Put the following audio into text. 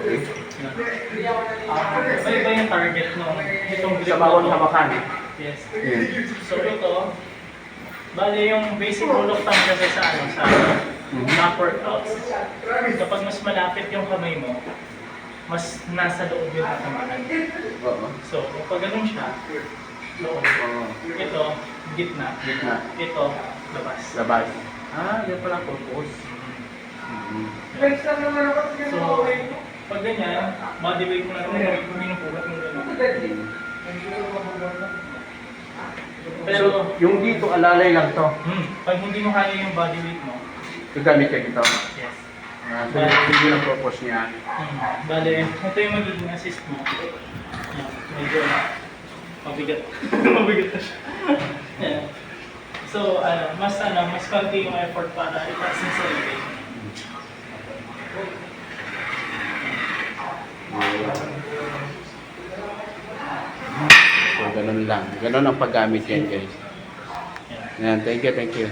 Okay. Iba yung target nung itong grip Sa bawat na to. hawakan. Yes. Yan. So ito, bali yung basic rule of thumb kasi sa back workouts, kapag mas malapit yung kamay mo, mas nasa loob yung tatamaan. Oo. So, kapag ganun siya, loob. Oo. Ito, gitna. Gitna. Ito, labas. Labas. Ah, yan pala purpose. So, pag ganyan, body weight mo na rin, pinupulat mo gano'n. Pero, Yung dito, alalay lang to. pag hindi mo kaya yung body weight mo, Gagamit ka dito. yes. So, yun ang purpose niya. Bale, ito yung magiging assist mo. Yan, medyo mabigat. Mabigat na siya. Yan. So, mas konti yung effort para itaas yung sarili. So, ganun lang. Ganun ang paggamit yan, guys. Yan, thank you, thank you.